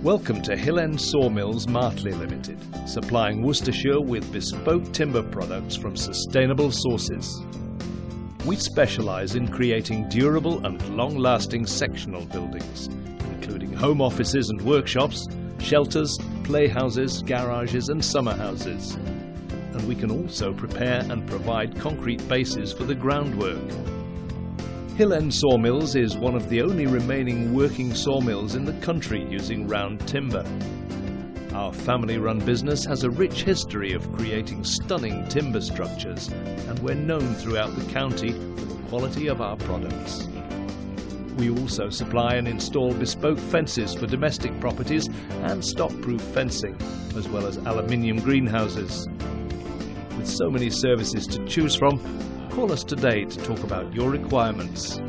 Welcome to Hillend Sawmills Martley Limited, supplying Worcestershire with bespoke timber products from sustainable sources. We specialise in creating durable and long-lasting sectional buildings, including home offices and workshops, shelters, playhouses, garages and summer houses. And we can also prepare and provide concrete bases for the groundwork. Hillend Sawmills is one of the only remaining working sawmills in the country using round timber. Our family-run business has a rich history of creating stunning timber structures, and we're known throughout the county for the quality of our products. We also supply and install bespoke fences for domestic properties and stock-proof fencing, as well as aluminium greenhouses. With so many services to choose from, call us today to talk about your requirements.